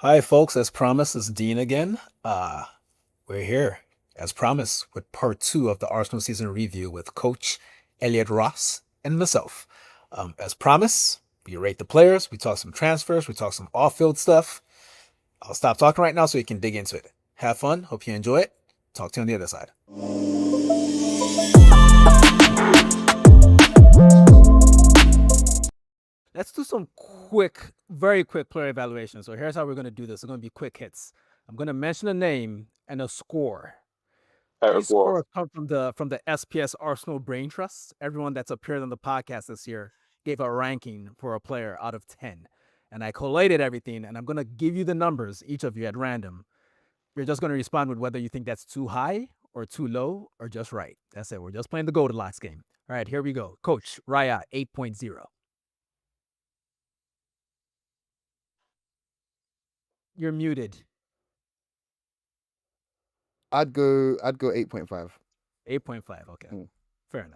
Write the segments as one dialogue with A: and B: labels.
A: Hi, folks. As promised, it's Dean again. We're here, as promised, with part two of the Arsenal season review with Coach Elliot Ross and myself. As promised, we rate the players, we talk some transfers, we talk some off-field stuff. I'll stop talking right now so you can dig into it. Have fun. Hope you enjoy it. Talk to you on the other side. Let's do some very quick player evaluation. So here's how we're going to do this. It's going to be quick hits. I'm going to mention a name and a score. These scores come from the SPS Arsenal Brain Trust. Everyone that's appeared on the podcast this year gave a ranking for a player out of 10. And I collated everything, and I'm going to give you the numbers, each of you at random. You're just going to respond with whether you think that's too high or too low or just right. That's it. We're just playing the Goldilocks game. All right, here we go. Coach, Raya, 8.0. You're muted.
B: I'd go 8.5.
A: 8.5. Okay. Fair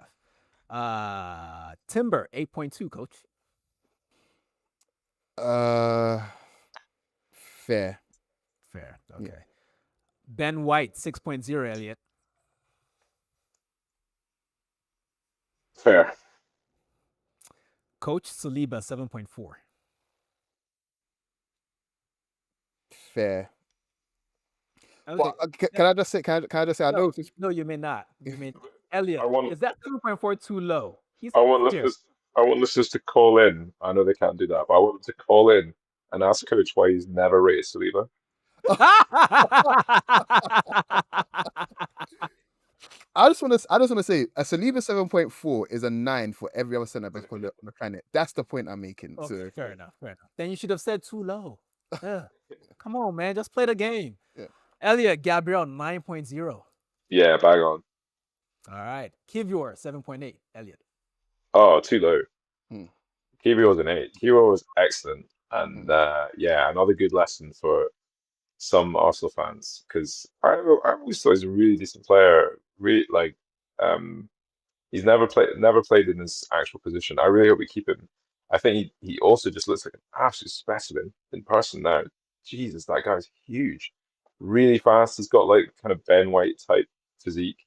A: enough. Timber, 8.2, Coach.
B: Fair.
A: Okay. Yeah. Ben White, 6.0, Elliot.
C: Fair.
A: Coach Saliba, 7.4.
B: Fair. Well, can I just say? Can I just say? I know.
A: No, you may not. You may. Elliot, is that 7.4 too low?
C: I want listeners to call in. I know they can't do that, but I want them to call in and ask Coach why he's never rated Saliba.
B: I just want to say a Saliba 7.4 is a 9 for every other centre back on the planet. That's the point I'm making.
A: Okay, so fair enough. Then you should have said too low. Come on, man, just play the game. Yeah. Elliot, Gabriel, 9.0.
C: Yeah, bang on.
A: All right, Kivior, 7.8. Elliot.
C: Oh, too low. Kivior was an 8. Kivior was excellent, and another good lesson for some Arsenal fans, because I always thought he's a really decent player. Really, he's never played in his actual position. I really hope we keep him. I think he also just looks like an absolute specimen in person now. Jesus, that guy's huge, really fast. He's got like kind of Ben White type physique,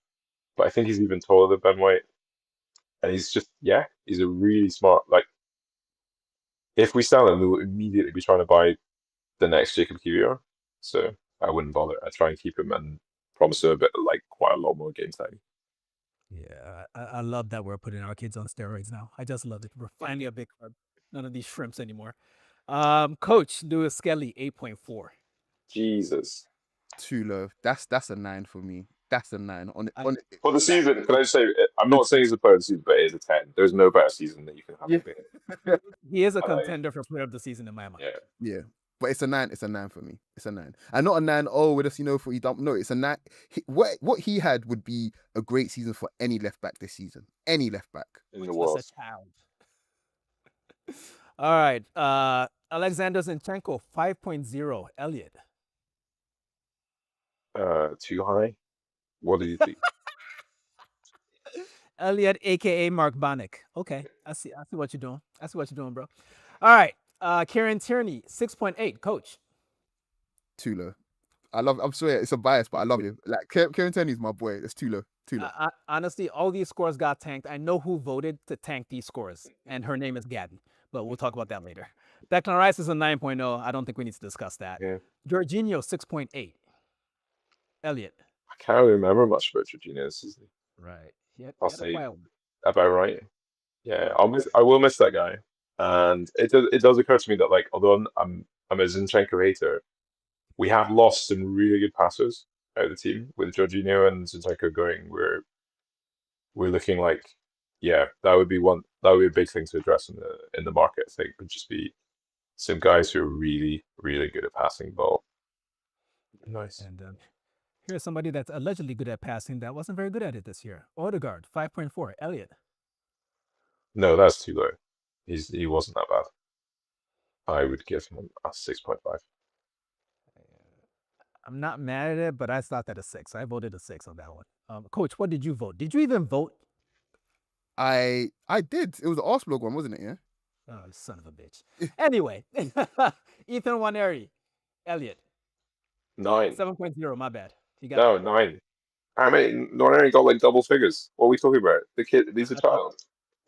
C: but I think he's even taller than Ben White. And he's just, he's a really smart. Like, if we sell him, we will immediately be trying to buy the next Jacob Kiwior. So I wouldn't bother. I'd try and keep him and promise him quite a lot more game time.
A: Yeah, I love that we're putting our kids on steroids now. I just love it. We're finally a big club. None of these shrimps anymore. Coach Lewis Skelly, 8.4.
C: Jesus.
B: Too low. That's a 9 for me. That's a 9.
C: For the season, can I just say, I'm not saying he's a player of the season, but it is a 10. There's no better season that you can have.
A: Yeah. He is a contender for player of the season in my mind.
B: Yeah. But it's a 9. It's a 9 for me. It's a 9. And not a 9, we're just, for you dump. No, it's a 9. What he had would be a great season for any left back this season. Any left back.
C: In the world.
A: A child. All right. Alexander Zinchenko, 5.0. Elliot.
C: Too high? What do you think?
A: Elliot, aka Mark Bonick. Okay, I see what you're doing. I see what you're doing, bro. All right, Kieran Tierney, 6.8. Coach.
B: Too low. I'm sorry, it's a bias, but I love him. Like Kieran Tierney's my boy. It's too low. Too low.
A: Honestly, all these scores got tanked. I know who voted to tank these scores, and her name is Gabby. But we'll talk about that later. Declan Rice is a 9.0. I don't think we need to discuss that.
C: Yeah.
A: Jorginho, 6.8. Elliot.
C: I can't remember much about Jorginho this season.
A: Right.
C: I'll say about right. Yeah, I will miss that guy. And it does occur to me that although I'm a Zinchenko hater, we have lost some really good passers out of the team with Jorginho and Zinchenko going. We're looking like, that would be a big thing to address in the market. I think would just be some guys who are really, really good at passing the ball. Nice.
A: And here's somebody that's allegedly good at passing that wasn't very good at it this year. Odegaard, 5.4. Elliot.
C: No, that's too low. He wasn't that bad. I would give him a 6.5.
A: I'm not mad at it, but I thought that a 6. I voted a 6 on that one. Coach, what did you vote? Did you even vote?
B: I did. It was the Arsenal one, wasn't it? Yeah.
A: Oh, son of a bitch. Anyway, Ethan Waneri, Elliot.
C: 9.
A: 7.0, my bad. You got
C: No, 9. I mean, Nwaneri got like double figures. What are we talking about? The kid, he's a child.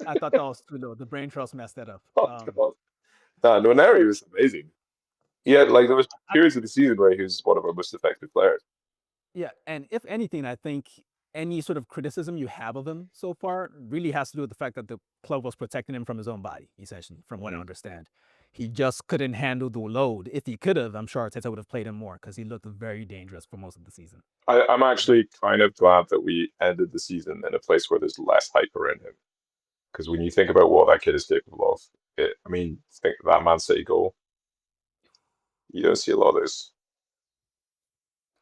A: I thought that was too low. The brain trust messed that up.
C: Oh, God. Nah, Nwaneri was amazing. Yeah, like there was periods of the season where he was one of our most effective players.
A: Yeah, and if anything, I think any sort of criticism you have of him so far really has to do with the fact that the club was protecting him from his own body, essentially, from what I understand. He just couldn't handle the load. If he could have, I'm sure Arteta would have played him more because he looked very dangerous for most of the season.
C: I'm actually kind of glad that we ended the season in a place where there's less hype around him. Because when you think about what that kid is capable of, think of that Man City goal. You don't see a lot of those.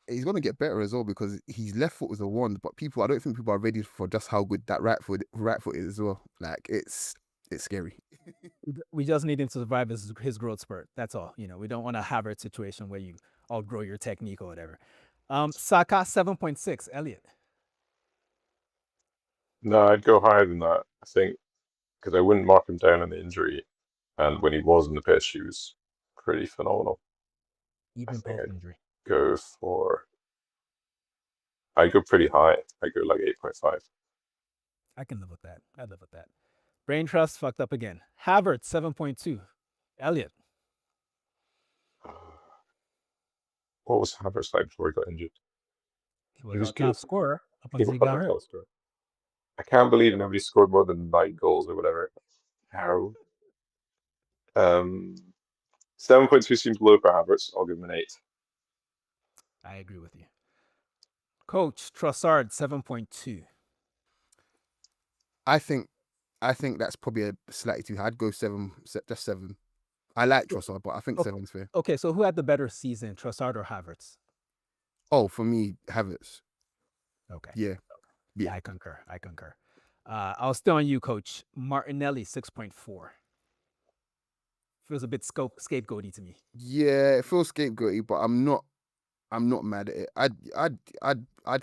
B: He's going to get better as well because his left foot was a wand, but I don't think people are ready for just how good that right foot is as well. Like it's scary.
A: We just need him to survive his growth spurt. That's all. We don't want a Havertz situation where you outgrow your technique or whatever. Saka 7.6. Elliot.
C: No, I'd go higher than that. I think because I wouldn't mark him down on the injury, and when he was on the pitch, he was pretty phenomenal.
A: Even post injury.
C: I'd go pretty high. I'd go like 8.5.
A: I can live with that. I'd live with that. Brain trust fucked up again. Havertz 7.2. Elliot.
C: What was Havertz like before he got injured?
A: He was top scorer up until he
C: got
A: hurt.
C: I can't believe nobody scored more than 9 goals or whatever. How? 7.2 seems low for Havertz. I'll give him an 8.
A: I agree with you. Coach Trossard 7.2.
B: I think that's probably a slightly too high. I'd go 7, just 7. I like Trossard, but I think 7's fair.
A: Okay, so who had the better season, Trossard or Havertz?
B: Oh, for me, Havertz.
A: Okay.
B: Yeah.
A: I concur. I'll stay on you, Coach. Martinelli 6.4. Feels a bit scapegoaty to me.
B: Yeah, it feels scapegoaty, but I'm not mad at it. I'd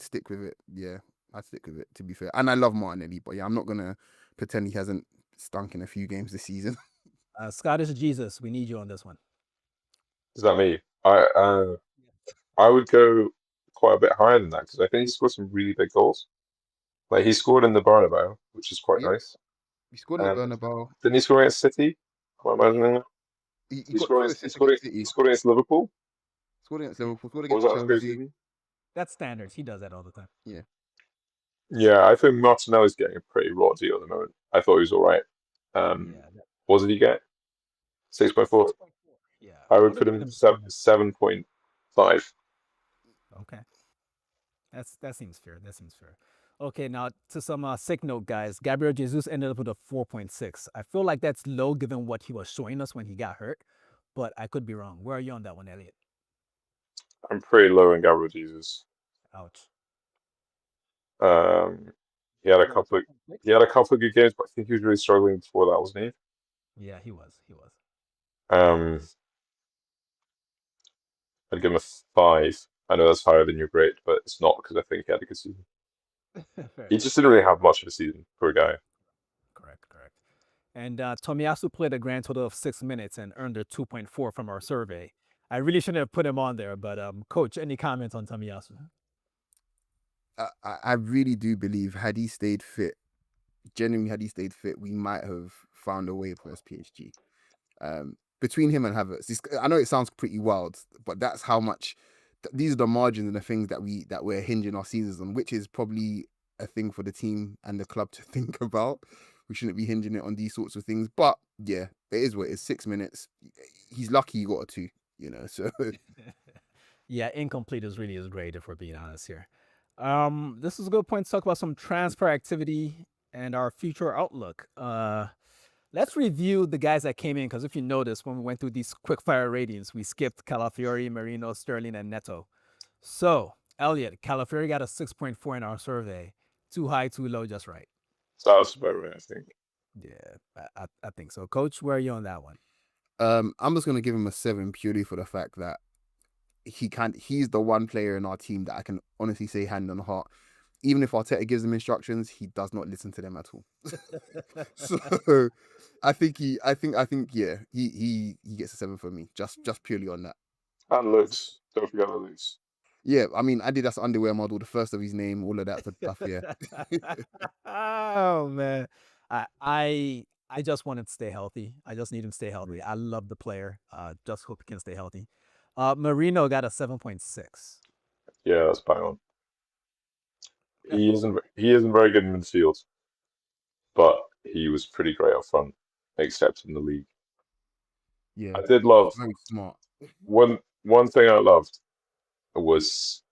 B: stick with it. Yeah, I'd stick with it, to be fair. And I love Martinelli, but yeah, I'm not gonna pretend he hasn't stunk in a few games this season.
A: Scottish Jesus, we need you on this one.
C: Is that me? I would go quite a bit higher than that because I think he scored some really big goals. Like he scored in the Bernabeu, which is quite nice.
B: He scored in the Bernabeu.
C: Didn't he score against City? Am I imagining that?
B: He scored
C: against Liverpool.
B: Scored against Liverpool. Scored against Chelsea.
A: That's standards. He does that all the time.
B: Yeah.
C: Yeah, I think Martinelli's getting a pretty raw deal at the moment. I thought he was all right. What did he get? 6.4.
A: Yeah.
C: I would put him 7.5.
A: Okay. That seems fair. Okay, now to some sick note, guys. Gabriel Jesus ended up with a 4.6. I feel like that's low given what he was showing us when he got hurt, but I could be wrong. Where are you on that one, Elliot?
C: I'm pretty low in Gabriel Jesus.
A: Ouch.
C: He had a couple of good games, but I think he was really struggling before that, wasn't he?
A: Yeah, he was.
C: I'd give him a 5. I know that's higher than your grade, but it's not because I think he had a good season. He just didn't really have much of a season, poor guy.
A: Correct. And Tomiyasu played a grand total of 6 minutes and earned a 2.4 from our survey. I really shouldn't have put him on there, but Coach, any comments on Tomiyasu?
B: I really do believe had he stayed fit, we might have found a way for PSG. Between him and Havertz, I know it sounds pretty wild, but that's how much. These are the margins and the things that we're hinging our seasons on, which is probably a thing for the team and the club to think about. We shouldn't be hinging it on these sorts of things, but yeah, it is what it is. 6 minutes. He's lucky he got a 2. So.
A: Yeah, incomplete is really his grade if we're being honest here. This is a good point to talk about some transfer activity and our future outlook. Let's review the guys that came in, because if you notice, when we went through these quickfire ratings, we skipped Calafiori, Merino, Sterling, and Neto. So, Elliot, Calafiori got a 6.4 in our survey. Too high, too low, just right.
C: Sounds about right, I think.
A: Yeah, I think so. Coach, where are you on that one?
B: I'm just going to give him a 7 purely for the fact that he's the one player in our team that I can honestly say hand on heart. Even if Arteta gives him instructions, he does not listen to them at all. So I think he gets a 7 for me, just purely on that.
C: And Lux. Don't forget about Lux.
B: Yeah, I mean, Adidas underwear model, the first of his name, all of that stuff. Yeah.
A: Oh man, I just want him to stay healthy. I just need him to stay healthy. I love the player. Just hope he can stay healthy. Marino got a 7.6.
C: Yeah, that's bang on. He isn't very good in midfield, but he was pretty great up front, except in the league.
B: Yeah.
C: I did love
B: Very smart.
C: one thing I loved was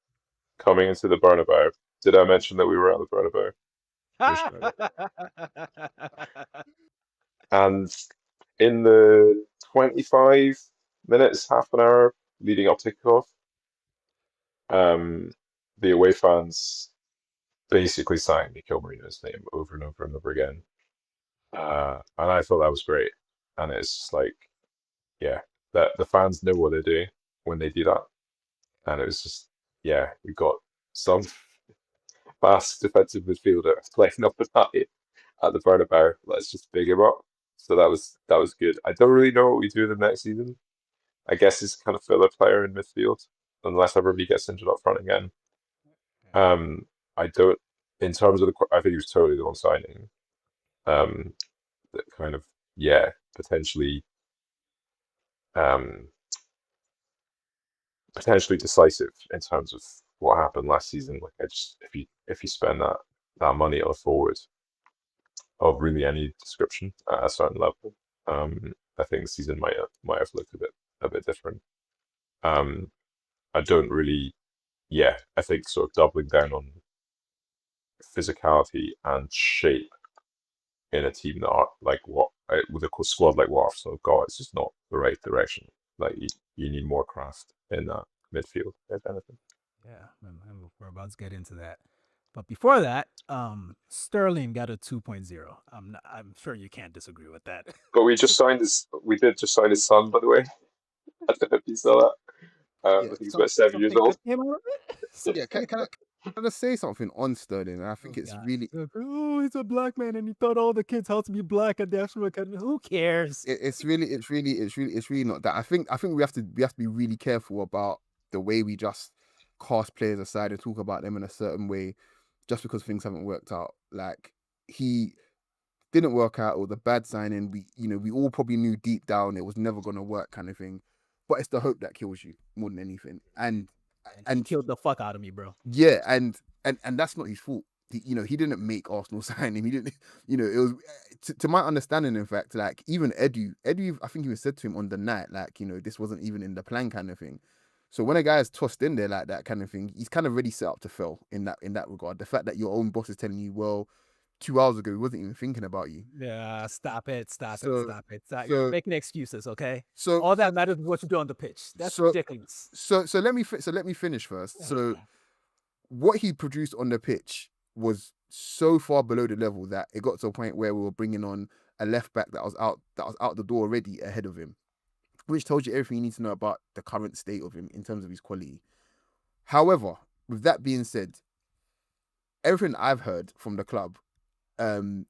C: coming into the Bernabeu. Did I mention that we were at the Bernabeu? And in the 25 minutes, half an hour leading up to kickoff, the away fans basically sang Mikel Marino's name over and over and over again. And I thought that was great. And it's just like, yeah, that the fans know what they're doing when they do that. And it was just, yeah, we got some fast defensive midfielder playing up and at the Bernabeu. Let's just big him up. So that was good. I don't really know what we do the next season. I guess he's kind of filler player in midfield, unless everybody gets injured up front again. I don't. In terms of I think he was totally the wrong signing. That kind of potentially potentially decisive in terms of what happened last season. Like if you spend that money on a forward of really any description at a certain level, I think the season might have looked a bit different. I don't really, I think sort of doubling down on physicality and shape in a team that are like with a squad like what Arsenal have got, it's just not the right direction. Like you need more craft in that midfield, if anything.
A: Yeah, we're about to get into that. But before that, Sterling got a 2.0. I'm sure you can't disagree with that.
C: But we did just sign his son, by the way. I don't know if you saw that. I think he's about 7 years old.
B: Yeah, can I just say something on Sterling? I think it's really.
A: Oh, he's a black man, and he thought all the kids had to be black at the National Academy. Who cares?
B: It's really not that. I think we have to be really careful about the way we just cast players aside and talk about them in a certain way, just because things haven't worked out. Like he didn't work out, or the bad signing. We all probably knew deep down it was never going to work, kind of thing. But it's the hope that kills you more than anything. And
A: he killed the fuck out of me, bro.
B: Yeah, and that's not his fault. He didn't make Arsenal sign him. He didn't. It was to my understanding. In fact, like even Edu, I think even said to him on the night, like this wasn't even in the plan, kind of thing. So when a guy is tossed in there like that, kind of thing, he's kind of already set up to fail in that regard. The fact that your own boss is telling you, well, 2 hours ago he wasn't even thinking about you.
A: Yeah, stop it. You're making excuses, okay?
B: So
A: all that matters is what you do on the pitch. That's ridiculous.
B: So let me finish first. So what he produced on the pitch was so far below the level that it got to a point where we were bringing on a left back that was out the door already ahead of him, which told you everything you need to know about the current state of him in terms of his quality. However, with that being said, everything I've heard from the club, and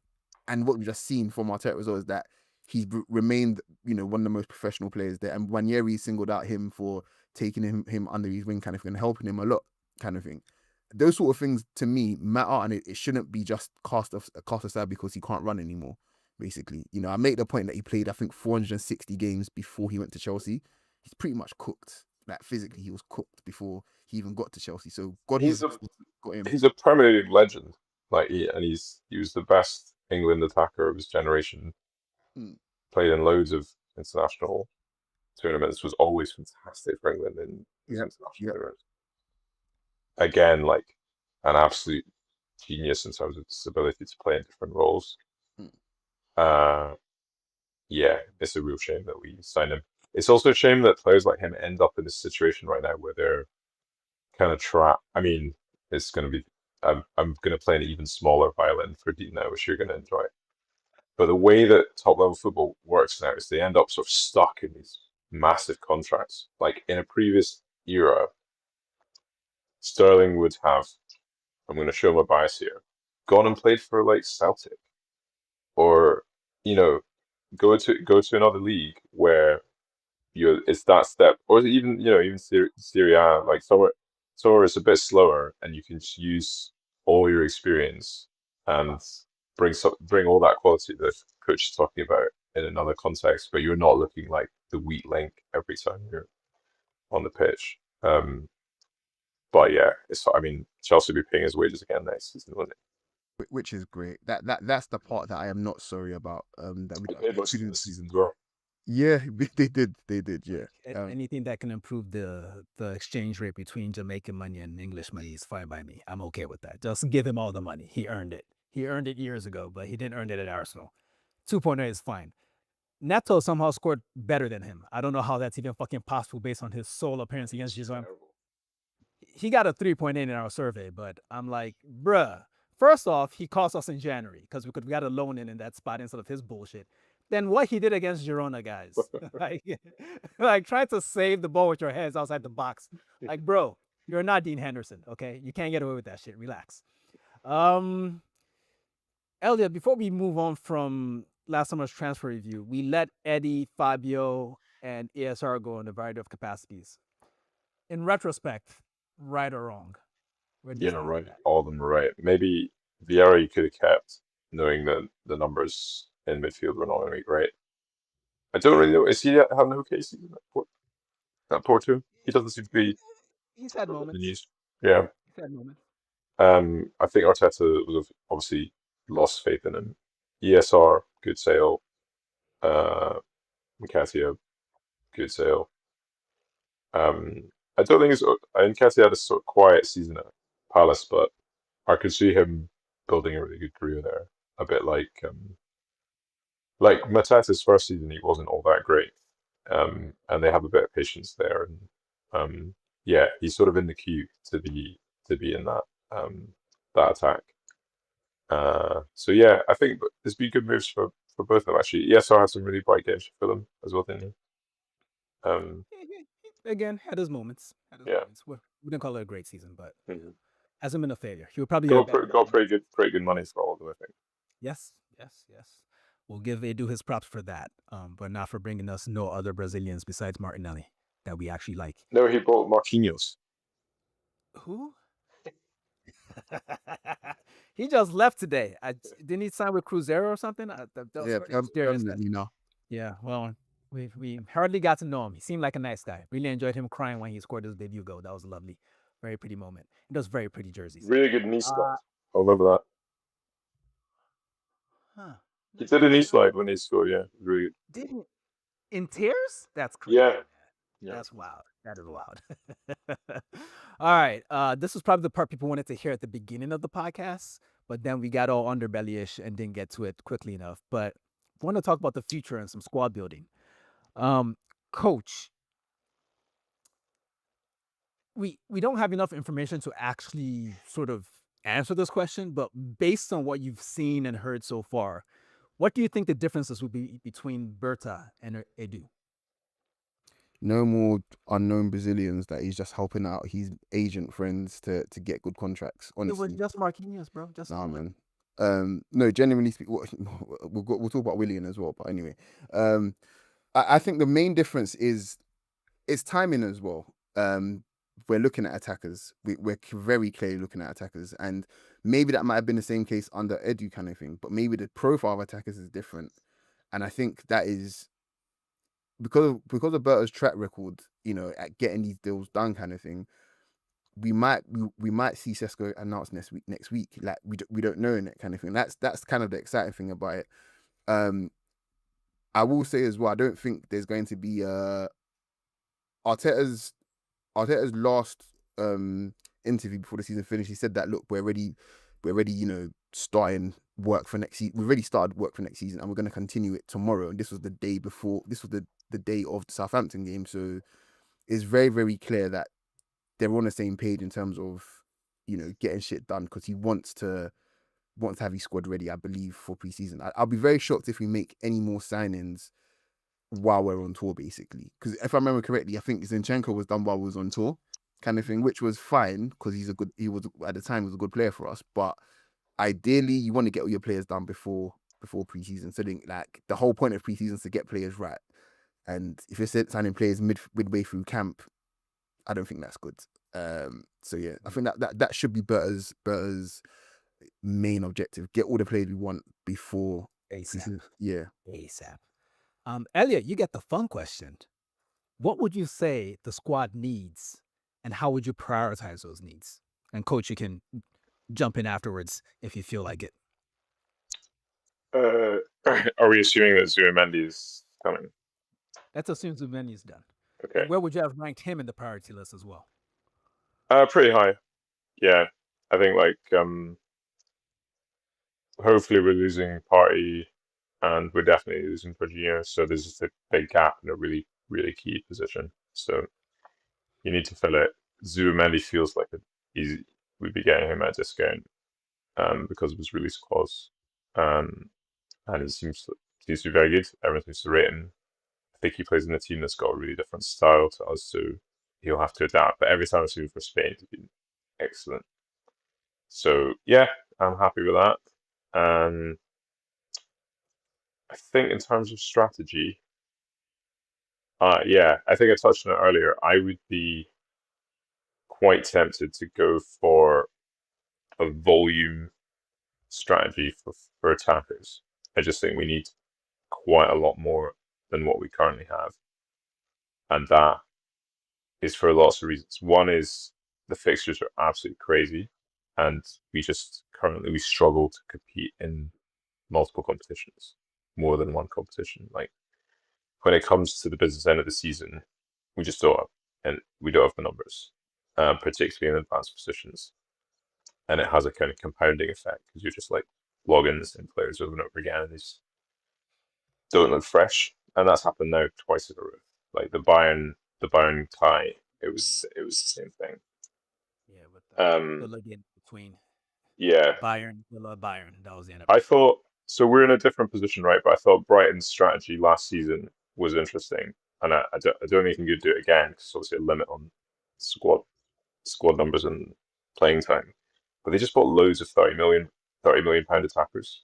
B: what we've just seen from Arteta as well, is that he's remained, one of the most professional players there, and Ranieri singled out him for taking him under his wing, kind of thing, and helping him a lot, kind of thing. Those sort of things to me matter, and it shouldn't be just cast aside because he can't run anymore. Basically, I make the point that he played, I think, 460 games before he went to Chelsea. He's pretty much cooked. Like physically, he was cooked before he even got to Chelsea. So God,
C: he's a Premier League legend. Like he was the best England attacker of his generation. Played in loads of international tournaments. Was always fantastic for England in international tournaments. Again, like an absolute genius in terms of his ability to play in different roles. It's a real shame that we signed him. It's also a shame that players like him end up in this situation right now where they're kind of trapped. I mean, it's going to be. I'm going to play an even smaller violin for Dean now, which you're going to enjoy. But the way that top level football works now is they end up sort of stuck in these massive contracts. Like in a previous era, Sterling would have, I'm going to show my bias here, gone and played for like Celtic, or go to another league where it's that step, or even even Serie A, like somewhere it's a bit slower, and you can just use all your experience and bring all that quality that coach is talking about in another context, but you're not looking like the weak link every time you're on the pitch. But yeah, I mean, Chelsea will be paying his wages again next season, won't it?
B: Which is great. That's the part that I am not sorry about. That we
C: paid most of the season as well.
B: Yeah, they did. Yeah.
A: Anything that can improve the exchange rate between Jamaican money and English money is fine by me. I'm okay with that. Just give him all the money. He earned it. He earned it years ago, but he didn't earn it at Arsenal. 2.0 is fine. Neto somehow scored better than him. I don't know how that's even fucking possible based on his sole appearance against Giselle. He got a 3.8 in our survey, but I'm like, bruh. First off, he cost us in January because we got a loan in that spot instead of his bullshit. Then what he did against Girona, guys, like try to save the ball with your heads outside the box. Like, bro, you're not Dean Henderson, okay? You can't get away with that shit. Relax. Elliot, before we move on from last summer's transfer review, we let Eddie, Fabio, and ESR go in a variety of capacities. In retrospect, right or wrong?
C: Yeah, right. All of them are right. Maybe Vieira you could have kept, knowing that the numbers in midfield were not going to be great. I don't really know. Is he having an okay season at Porto? He doesn't seem to be.
A: He's had moments.
C: The news. Yeah.
A: He's had moments.
C: I think Arteta was obviously lost faith in him. ESR, good sale. Nketiah, good sale. I don't think Nketiah had a sort of quiet season at Palace, but I could see him building a really good career there. A bit like Matata's first season, he wasn't all that great, and they have a bit of patience there, and yeah, he's sort of in the queue to be in that attack. So yeah, I think there's been good moves for both of them actually. ESR had some really bright games for them as well, didn't
A: he? Again, had his moments. We didn't call it a great season, but hasn't been a failure. He would probably
C: got pretty good money for all of them, I think.
A: Yes. We'll give Edu his props for that, but not for bringing us no other Brazilians besides Martinelli that we actually like.
C: No, he bought Marquinhos.
A: Who? He just left today. Didn't he sign with Cruzeiro or something?
B: Permanently now.
A: Yeah, well, we hardly got to know him. He seemed like a nice guy. Really enjoyed him crying when he scored his debut goal. That was lovely. Very pretty moment. He does very pretty jerseys.
C: Really good knee slide. I remember that.
A: Huh.
C: He did a knee slide when he scored, yeah. Really good.
A: Didn't in tears? That's crazy.
C: Yeah.
A: That's wild. That is wild. All right. This was probably the part people wanted to hear at the beginning of the podcast, but then we got all underbelly-ish and didn't get to it quickly enough. But I want to talk about the future and some squad building. Coach, we don't have enough information to actually sort of answer this question, but based on what you've seen and heard so far, what do you think the differences would be between Berta and Edu?
B: No more unknown Brazilians that he's just helping out his agent friends to get good contracts. Honestly,
A: it was just Marquinhos, bro.
B: Man. No, genuinely speaking, we'll talk about Willian as well. But anyway, I think the main difference is it's timing as well. We're looking at attackers. We're very clearly looking at attackers, and maybe that might have been the same case under Edu kind of thing. But maybe the profile of attackers is different, and I think that is because of Berta's track record, at getting these deals done, kind of thing. We might see Sesko announced next week. Like we don't know in that kind of thing. That's kind of the exciting thing about it. I will say as well, I don't think there's going to be Arteta's last interview before the season finished. He said that look, we're ready, starting work for next season. We've already started work for next season, and we're going to continue it tomorrow. And this was the day before. This was the day of the Southampton game. So it's very, very clear that they're on the same page in terms of, getting shit done, because he wants to have his squad ready, I believe, for pre-season. I'll be very shocked if we make any more signings while we're on tour, basically. Because if I remember correctly, I think Zinchenko was done while we was on tour, kind of thing, which was fine because he was at the time was a good player for us. But ideally, you want to get all your players done before pre-season. So like the whole point of pre-season is to get players right. And if you're signing players midway through camp, I don't think that's good. So yeah, I think that should be Berta's main objective. Get all the players we want before
A: ASAP.
B: Yeah.
A: ASAP. Elliot, you get the fun question. What would you say the squad needs, and how would you prioritize those needs? And coach, you can jump in afterwards if you feel like it.
C: Are we assuming that Zubimendi is coming?
A: Let's assume Zubimendi is done.
C: Okay.
A: And where would you have ranked him in the priority list as well?
C: Pretty high. Yeah, I think hopefully we're losing Partey, and we're definitely losing Jorginho. So there's just a big gap in a really, really key position. So you need to fill it. Zubimendi feels like we'd be getting him at a discount because of his release clause. And it seems to be very good. Everyone seems to rate him. I think he plays in a team that's got a really different style to us, so he'll have to adapt. But every time I've seen him for Spain, he's been excellent. So yeah, I'm happy with that. I think in terms of strategy, yeah, I think I touched on it earlier. I would be quite tempted to go for a volume strategy for attackers. I just think we need quite a lot more than what we currently have. And that is for lots of reasons. One is the fixtures are absolutely crazy, and we struggle to compete in multiple competitions, more than one competition. Like when it comes to the business end of the season, we just don't have, and we don't have the numbers, particularly in advanced positions. And it has a kind of compounding effect because you're just like logging the same players over and over again, and these don't look fresh. And that's happened now twice in a row. Like the Bayern tie, it was the same thing.
A: Yeah, with the leg in between.
C: Yeah,
A: Bayern, Bayern. That was the end of
C: it. I thought so. We're in a different position, right? But I thought Brighton's strategy last season was interesting, and I don't think you could do it again because obviously a limit on squad numbers and playing time. But they just bought loads of 30 million pound attackers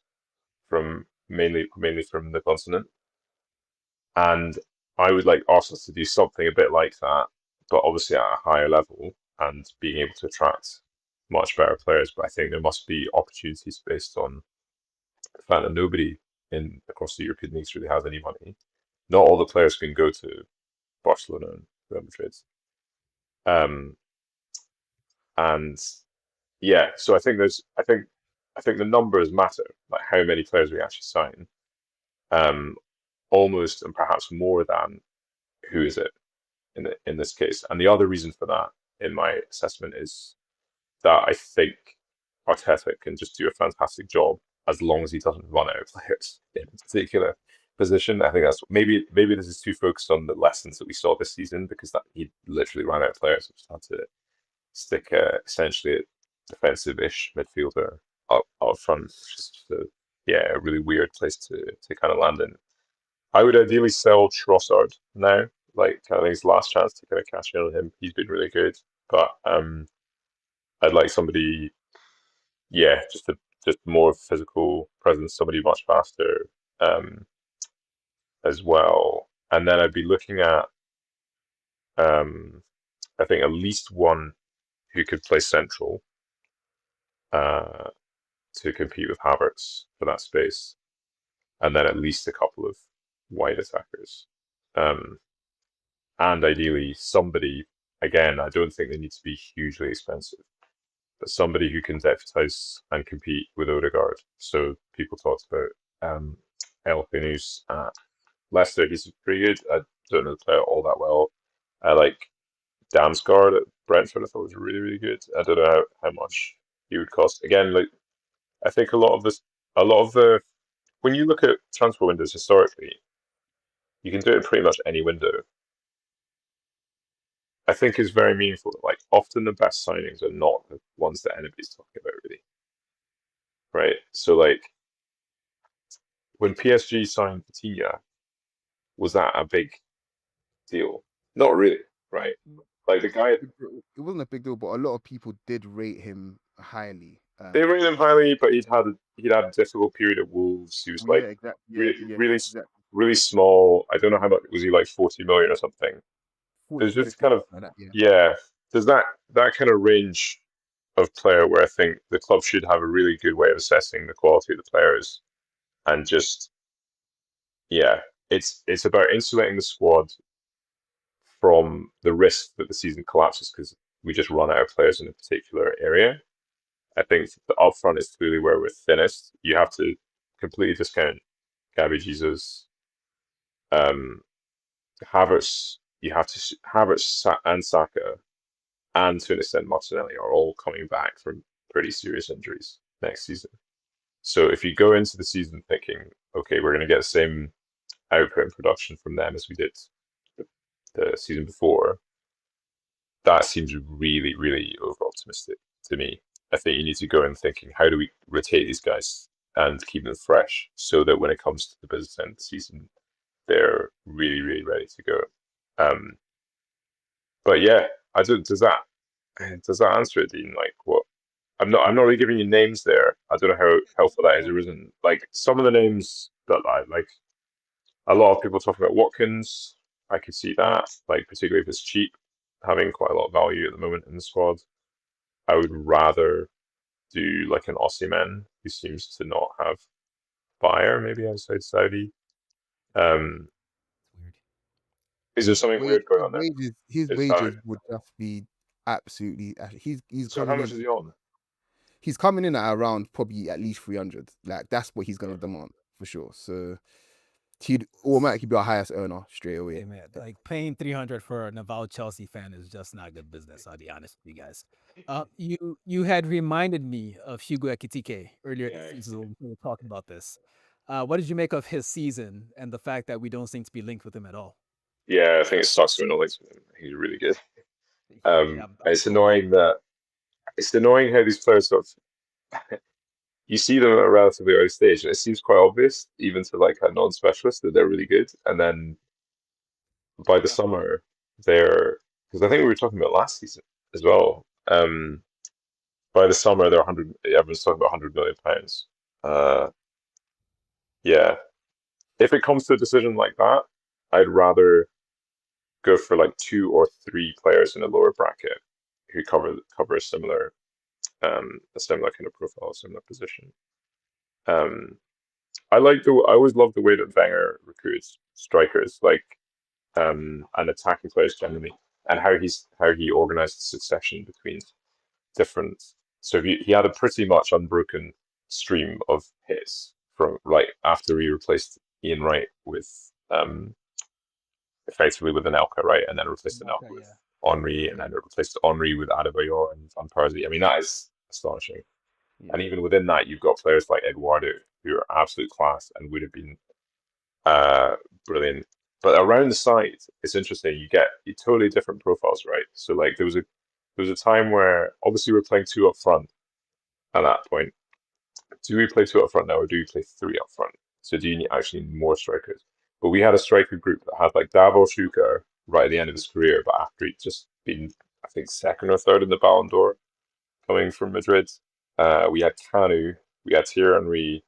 C: from mainly from the continent. And I would like Arsenal to do something a bit like that, but obviously at a higher level and being able to attract much better players. But I think there must be opportunities based on the fact that nobody across the European leagues really has any money. Not all the players can go to Barcelona and Real Madrid. And yeah, so I think the numbers matter, like how many players we actually sign. Almost and perhaps more than who is it in this case. And the other reason for that, in my assessment, is that I think Arteta can just do a fantastic job as long as he doesn't run out of players in a particular position. I think that's maybe this is too focused on the lessons that we saw this season because that he literally ran out of players. Just had to stick essentially a defensive-ish midfielder up front. Just a really weird place to kind of land in. I would ideally sell Trossard now, like kind of his last chance to kind of cash in on him. He's been really good, but I'd like somebody, just more physical presence, somebody much faster, as well. And then I'd be looking at, I think at least one who could play central, to compete with Havertz for that space, and then at least a couple of wide attackers. And ideally somebody, again, I don't think they need to be hugely expensive, but somebody who can deputize and compete with Odegaard. So people talked about Elkinus at Leicester. He's pretty good. I don't know the player all that well. I like Damsgaard at Brentford. I thought was really, really good. I don't know how much he would cost. Again, like I think a lot of the when you look at transfer windows historically, you can do it in pretty much any window. I think is very meaningful that like often the best signings are not the ones that anybody's talking about really. Right? So like when PSG signed Coutinho, was that a big deal? Not really, right? Like the guy,
B: it wasn't a big deal, but a lot of people did rate him highly.
C: They rated him highly, but he'd had a difficult period at Wolves. He was like
B: exactly.
C: really really small. I don't know how much, was he like 40 million or something? There's
B: 45,
C: just kind of,
B: like that, yeah.
C: yeah, there's that kind of range of player where I think the club should have a really good way of assessing the quality of the players, and just, yeah, it's about insulating the squad from the risk that the season collapses because we just run out of players in a particular area. I think the upfront is clearly where we're thinnest. You have to completely discount Gabby Jesus, um, Havertz. You have to Havertz and Saka, and to an extent Martinelli are all coming back from pretty serious injuries next season. So if you go into the season thinking, okay, we're going to get the same output and production from them as we did the season before, that seems really, really over optimistic to me. I think you need to go in thinking, how do we rotate these guys and keep them fresh so that when it comes to the business end of the season, they're really, really ready to go. But yeah, I don't. Does that answer it, Dean? Like, what? I'm not really giving you names there. I don't know how helpful that is or isn't. Like, some of the names that I like, a lot of people talking about Watkins. I could see that, like, particularly if it's cheap, having quite a lot of value at the moment in the squad. I would rather do like an Osimhen, who seems to not have fire, maybe outside Saudi.
A: Weird.
C: Is there something weird going on there?
B: His
C: It's
B: wages
C: Saudi.
B: would just be absolutely. He's
C: So how
B: coming
C: much
B: in.
C: is he on?
B: He's coming in at around probably at least 300. Like that's what he's gonna demand for sure. So he'd automatically be our highest earner straight away.
A: Hey man, like paying 300 for an avowed Chelsea fan is just not good business. I'll be honest with you guys. You had reminded me of Hugo Ekitike earlier
C: Yeah.
A: this season when we were talking about this. What did you make of his season and the fact that we don't seem to be linked with him at all?
C: Yeah, I think it sucks when links with him. He's really good.
A: Yeah,
C: It's annoying how these players sort of, you see them at a relatively early stage, and it seems quite obvious, even to like a non-specialist, that they're really good. And then by the summer, because I think we were talking about last season as well. By the summer, they're 100. Everyone's talking about £100 million. Yeah, if it comes to a decision like that, I'd rather go for like 2 or 3 players in a lower bracket who cover a similar kind of profile, a similar position. I always love the way that Wenger recruits strikers, like, and attacking players generally, and how he organized the succession between different. So he had a pretty much unbroken stream of hits from like after he replaced Ian Wright with effectively with Anelka, right, and then replaced Anelka with Henry, and then replaced Henry with Adebayor and Van Persie. I mean, that is astonishing.
B: Yeah.
C: And even within that, you've got players like Eduardo, who are absolute class and would have been brilliant. But around the side, it's interesting. You get totally different profiles, right? So like there was a time where obviously we're playing 2 up front at that point. Do we play 2 up front now, or do we play 3 up front? So do you actually need more strikers? But we had a striker group that had like Davor Schuker right at the end of his career, but after he'd just been, I think, second or third in the Ballon d'Or, coming from Madrid. We had Kanu, we had Thierry Henry,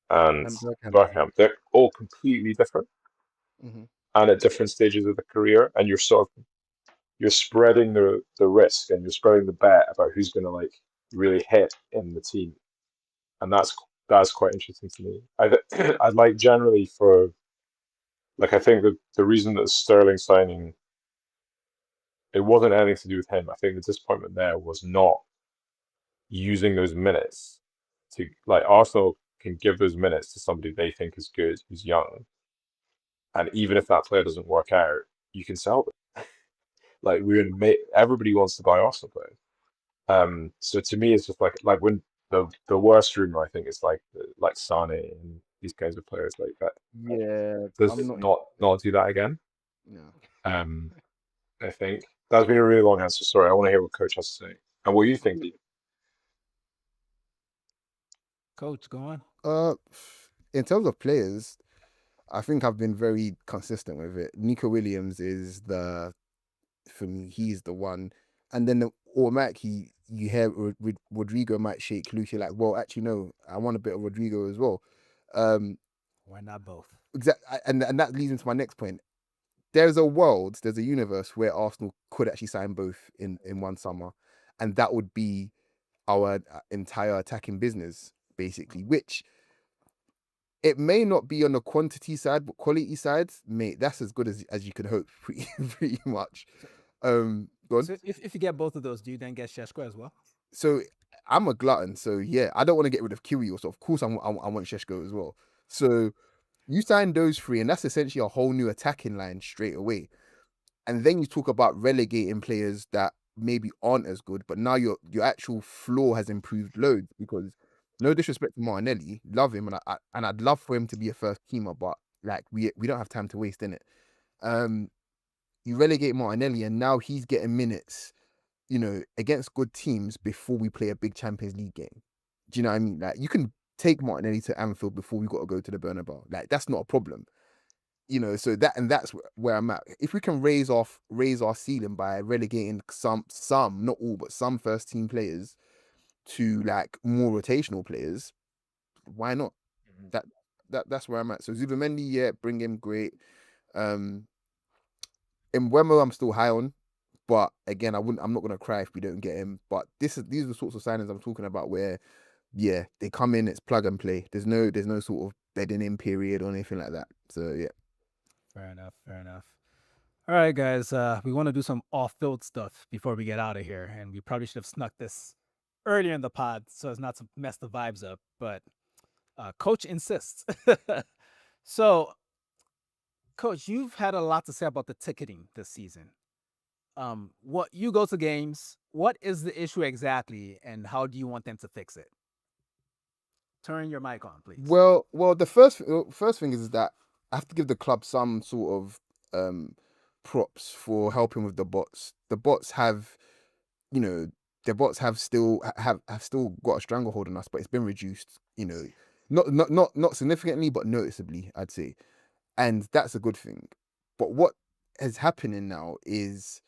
C: and Bergkamp. They're all completely different and at different stages of the career, and you're spreading the risk and you're spreading the bet about who's going to like really hit in the team, and that's quite interesting to me. I'd like generally for like I think that the reason that Sterling signing, it wasn't anything to do with him. I think the disappointment there was not using those minutes to like Arsenal can give those minutes to somebody they think is good, who's young, and even if that player doesn't work out, you can sell them. Like everybody wants to buy Arsenal players. So to me, it's just like when the worst rumor I think is like Sane and these kinds of players like that.
B: Yeah,
C: Does not do that again.
B: No.
C: I think that's been a really long answer. Sorry, I want to hear what Coach has to say and what you think.
A: Coach, go on.
B: In terms of players, I think I've been very consistent with it. Nico Williams is for me, he's the one. And then automatically you hear Rodrigo might shake loose. You're like, well, actually, no, I want a bit of Rodrigo as well.
A: Why not both?
B: and that leads into my next point. There's a universe where Arsenal could actually sign both in one summer, and that would be our entire attacking business, basically, which it may not be on the quantity side, but quality side, mate, that's as good as you could hope, pretty much. Go on.
A: So if you get both of those, do you then get Šeško as well?
B: So I'm a glutton, so yeah, I don't want to get rid of Kyrgios. So of course I want Šeško as well. So you sign those three, and that's essentially a whole new attacking line straight away. And then you talk about relegating players that maybe aren't as good, but now your actual floor has improved loads, because no disrespect to Martinelli, love him, and I'd love for him to be a first teamer, but like we don't have time to waste in it. You relegate Martinelli, and now he's getting minutes, against good teams before we play a big Champions League game. Do you know what I mean? Like, you can take Martinelli to Anfield before we got to go to the Bernabeu. Like, that's not a problem. So that's where I'm at. If we can raise our ceiling by relegating some, not all, but some first team players to like more rotational players, why not? That's where I'm at. So Zubimendi, yeah, bring him, great. In Mbeumo, I'm still high on, but again, I'm not gonna cry if we don't get him. But these are the sorts of signings I'm talking about where, yeah, they come in, it's plug and play. There's no sort of bedding in period or anything like that. So yeah.
A: Fair enough. All right, guys. We want to do some off-field stuff before we get out of here, and we probably should have snuck this earlier in the pod so as not to mess the vibes up. But Coach insists. So, Coach, you've had a lot to say about the ticketing this season. What you go to games, what is the issue exactly, and how do you want them to fix it? Turn your mic on, please.
B: Well, the first thing is that I have to give the club some sort of props for helping with the bots. The bots have, still got a stranglehold on us, but it's been reduced. Not significantly, but noticeably, I'd say, and that's a good thing. But what is happening now is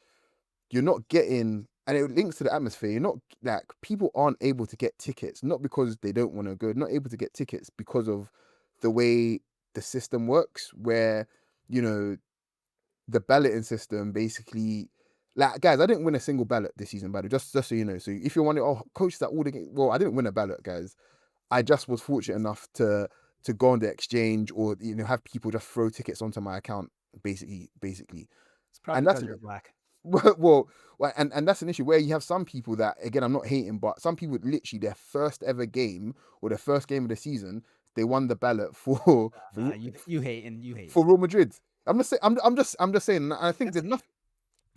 B: you're not getting, and it links to the atmosphere. You're not, like, people aren't able to get tickets, not because they don't want to go, not able to get tickets because of the way the system works, where, the balloting system basically, like, guys, I didn't win a single ballot this season, by the way, just so you know. So if you're wondering, coach, that all the games, well, I didn't win a ballot, guys. I just was fortunate enough to go on the exchange, or have people just throw tickets onto my account, basically.
A: It's probably because you're black.
B: Well, and that's an issue where you have some people that, again, I'm not hating, but some people literally their first ever game or their first game of the season, they won the ballot for
A: you hate
B: for Real Madrid. I'm just saying. And I think there's nothing.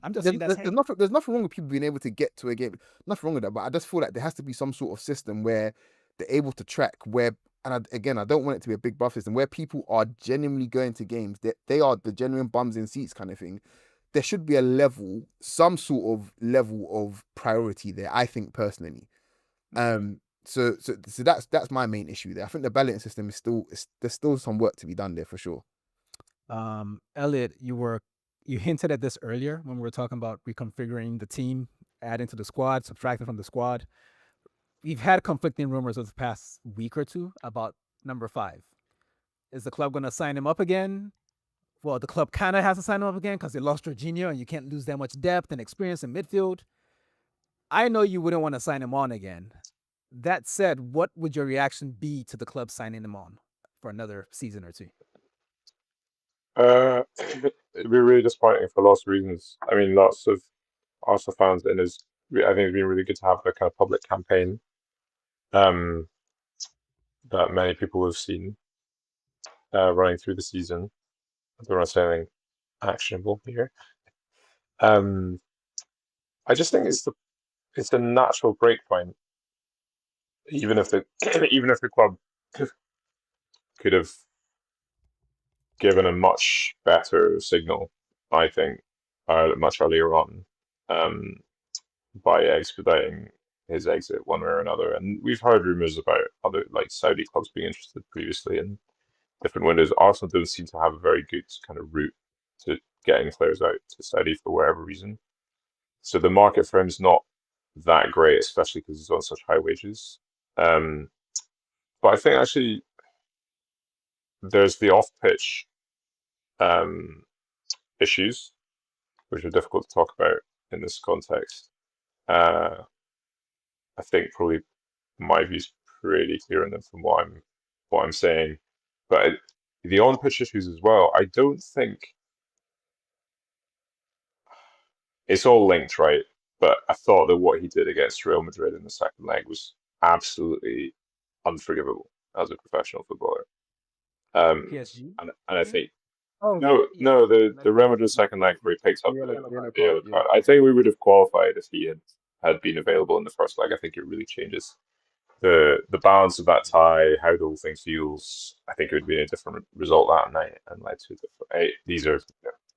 B: There's nothing wrong with people being able to get to a game. Nothing wrong with that, but I just feel like there has to be some sort of system where they're able to track where. And I don't want it to be a big buff system where people are genuinely going to games. They are the genuine bums in seats kind of thing. There should be some sort of level of priority there, I think, personally. So that's my main issue there. I think the balloting system there's still some work to be done there for sure.
A: Elliot, you hinted at this earlier when we were talking about reconfiguring the team, adding to the squad, subtracting from the squad. We've had conflicting rumors over the past week or two about number 5. Is the club going to sign him up again? Well, the club kind of has to sign him up again because they lost Jorginho, and you can't lose that much depth and experience in midfield. I know you wouldn't want to sign him on again. That said, what would your reaction be to the club signing him on for another season or two?
C: It'd be really disappointing for lots of reasons. I mean, lots of Arsenal fans, and I think it's been really good to have a kind of public campaign that many people have seen running through the season. I don't want to say anything actionable here. I just think it's a natural break point. Even if the club could have given a much better signal, I think, much earlier on, by expediting his exit one way or another. And we've heard rumors about other, like, Saudi clubs being interested previously in different windows. Arsenal don't seem to have a very good kind of route to getting players out to Saudi for whatever reason. So the market for him is not that great, especially because he's on such high wages. But I think actually there's the off-pitch issues, which are difficult to talk about in this context. I think probably my view's pretty clear on them from what I'm saying, but the on-pitch issues as well. I don't think it's all linked, right? But I thought that what he did against Real Madrid in the second leg was absolutely unforgivable as a professional footballer.
A: PSG.
C: And I think
A: Oh
C: no, the Real Madrid second leg where he picks up the yellow card. I think we would have qualified if he had been available in the first leg. I think it really changes the balance of that tie, how the whole thing feels. I think it would be a different result that night and led to a different. These are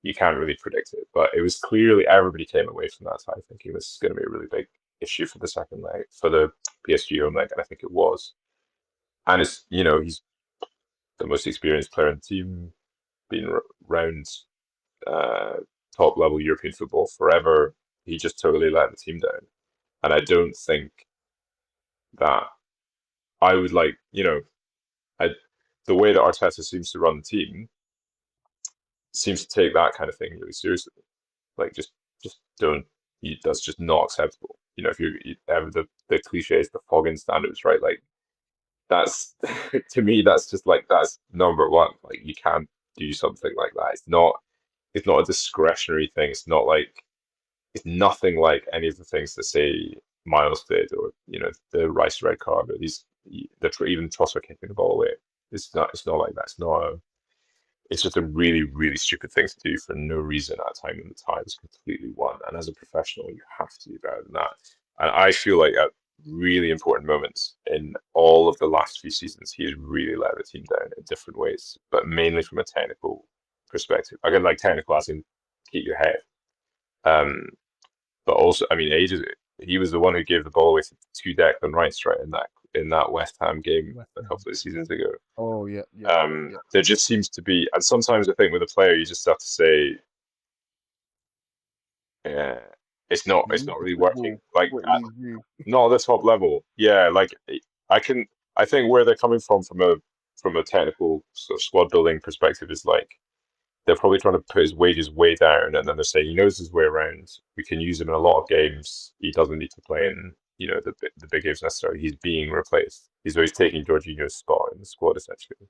C: you can't really predict it, but it was clearly everybody came away from that tie thinking this is going to be a really big issue for the second leg, for the PSG home leg, and I think it was. And it's he's the most experienced player in the team, been around top level European football forever. He just totally let the team down, and I don't think that I would the way that Arteta seems to run the team seems to take that kind of thing really seriously. Like just don't. That's just not acceptable. If you have the cliches, the Foggin standards, right? Like that's to me, that's just like that's number one. Like you can't do something like that. It's not a discretionary thing. It's nothing like any of the things that say Miles did, or the Rice red card, or these even Trossard kicking the ball away. It's not like that. It's just a really, really stupid thing to do for no reason at a time when the tie was completely won. And as a professional, you have to do better than that. And I feel like at really important moments in all of the last few seasons, he has really let the team down in different ways, but mainly from a technical perspective. Again, like technical as in keep your head. But also, I mean, he was the one who gave the ball away to Declan Rice, right, in that West Ham game a couple of seasons ago.
B: Oh yeah.
C: There just seems to be, and sometimes I think with a player, you just have to say, it's not really working. Like not at the top level. Yeah, like I think where they're coming from a technical sort of squad building perspective is like they're probably trying to put his wages way down, and then they're saying he knows his way around. We can use him in a lot of games. He doesn't need to play in the big games necessarily. He's being replaced. He's always taking Jorginho's spot in the squad essentially.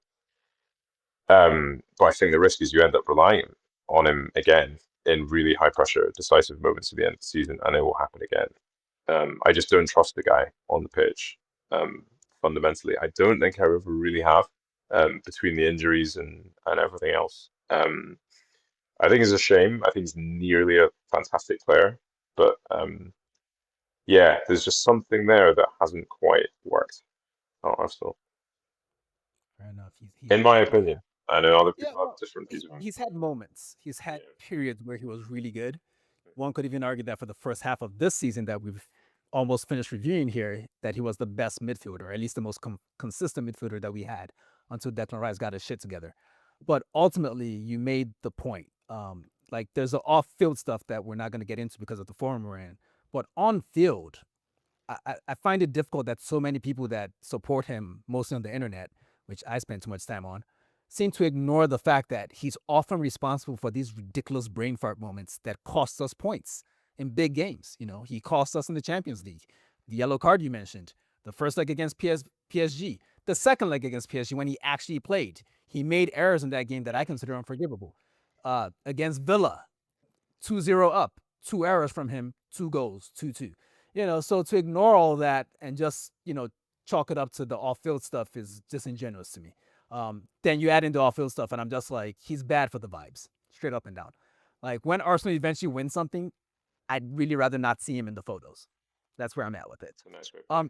C: But I think the risk is you end up relying on him again in really high pressure, decisive moments at the end of the season, and it will happen again. I just don't trust the guy on the pitch. Fundamentally, I don't think I ever really have. Between the injuries and everything else. I think it's a shame. I think he's nearly a fantastic player, but yeah, there's just something there that hasn't quite worked at Arsenal.
A: Fair enough.
C: In my opinion, I know other people have different views.
A: He's had moments. He's had periods where he was really good. One could even argue that for the first half of this season that we've almost finished reviewing here, that he was the best midfielder, or at least the most consistent midfielder that we had until Declan Rice got his shit together. But ultimately, you made the point. Like there's the off-field stuff that we're not going to get into because of the form we're in. But on-field, I find it difficult that so many people that support him, mostly on the internet, which I spend too much time on, seem to ignore the fact that he's often responsible for these ridiculous brain fart moments that cost us points in big games. He cost us in the Champions League. The yellow card you mentioned, the first leg against PSG, the second leg against PSG when he actually played. He made errors in that game that I consider unforgivable. Against Villa, 2-0 up, 2 errors from him, 2 goals, 2-2. So to ignore all that and just, chalk it up to the off-field stuff is disingenuous to me. Then you add in the off-field stuff, and I'm just like, he's bad for the vibes, straight up and down. Like, when Arsenal eventually wins something, I'd really rather not see him in the photos. That's where I'm at with it.
C: That's a nice way.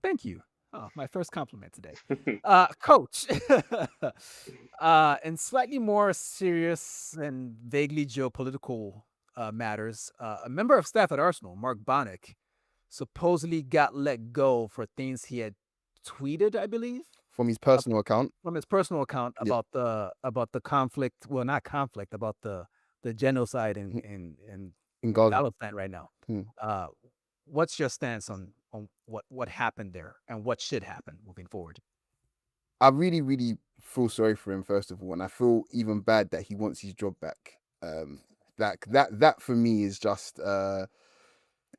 A: Thank you. Oh, my first compliment today. Coach, in slightly more serious and vaguely geopolitical matters, a member of staff at Arsenal, Mark Bonnick, supposedly got let go for things he had tweeted, I believe,
B: from his personal account.
A: From his personal account about the conflict. Well, not conflict, about the genocide in Palestine right now. What's your stance on what happened there and what should happen moving forward?
B: I really, really feel sorry for him, first of all, and I feel even bad that he wants his job back. That for me is just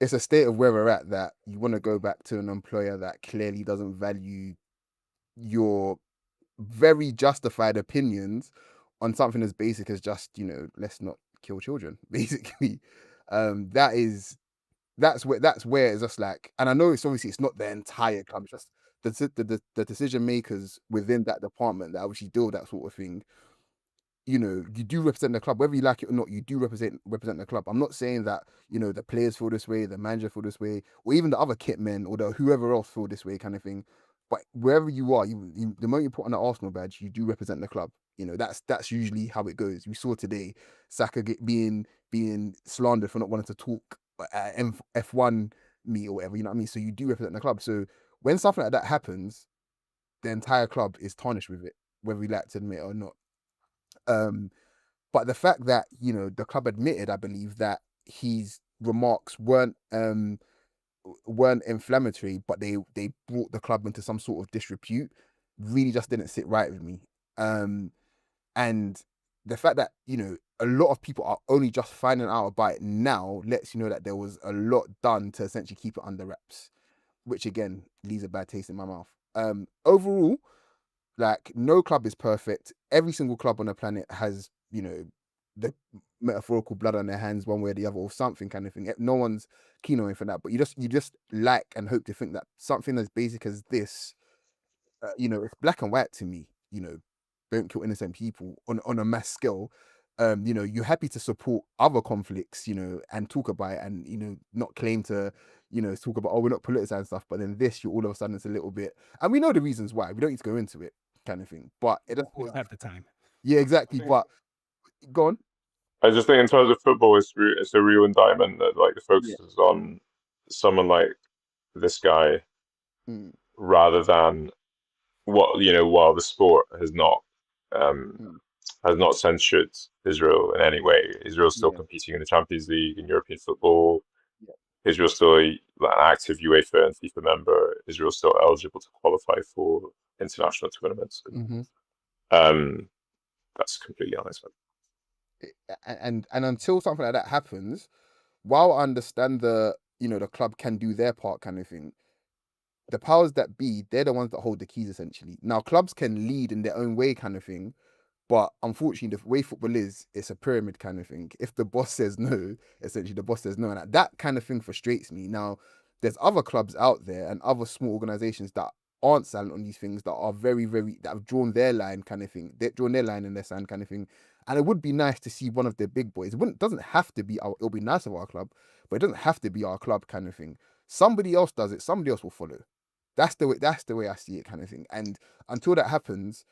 B: it's a state of where we're at, that you want to go back to an employer that clearly doesn't value your very justified opinions on something as basic as just, let's not kill children, basically. That's where it's just like, and I know it's obviously it's not the entire club, it's just the decision makers within that department that obviously deal with that sort of thing. You do represent the club, whether you like it or not. You do represent the club. I'm not saying that the players feel this way, the manager feel this way, or even the other kit men or the whoever else feel this way, kind of thing. But wherever you are, the moment you put on the Arsenal badge, you do represent the club. That's usually how it goes. We saw today Saka being slandered for not wanting to talk at F1 meet or whatever. You know what I mean? So you do represent the club. So when something like that happens, the entire club is tarnished with it, whether we like to admit it or not. But the fact that the club admitted, I believe, that his remarks weren't inflammatory, but they brought the club into some sort of disrepute, really just didn't sit right with me. And the fact that a lot of people are only just finding out about it now lets you know that there was a lot done to essentially keep it under wraps, which again leaves a bad taste in my mouth. Overall, like, no club is perfect. Every single club on the planet has, the metaphorical blood on their hands, one way or the other, or something kind of thing. No one's keen on for that, but you just like and hope to think that something as basic as this, it's black and white to me. Don't kill innocent people on a mass scale. You're happy to support other conflicts, and talk about it, and not claim to, talk about, oh, we're not politicizing stuff. But then this, you all of a sudden it's a little bit, and we know the reasons why. We don't need to go into it, kind of thing. But it doesn't
A: We don't have the time.
B: Yeah, exactly. But go on.
C: I just think in terms of football, it's a real indictment that like the focus is on someone like this guy rather than while the sport has not censured Israel in any way. Israel's still competing in the Champions League, in European football. Israel's still an active UEFA and FIFA member. Israel's still eligible to qualify for international tournaments. That's completely honest.
B: And until something like that happens, while I understand the club can do their part, kind of thing, the powers that be, they're the ones that hold the keys, essentially. Now, clubs can lead in their own way, kind of thing, but unfortunately, the way football is, it's a pyramid kind of thing. If the boss says no, essentially the boss says no, and that kind of thing frustrates me. Now, there's other clubs out there and other small organizations that aren't silent on these things, that are very, very, that have drawn their line, kind of thing. They've drawn their line in their sand, kind of thing. And it would be nice to see one of the big boys. Doesn't have to be it'll be nice of our club, but it doesn't have to be our club, kind of thing. Somebody else does it, somebody else will follow. That's the way I see it, kind of thing. And until that happens,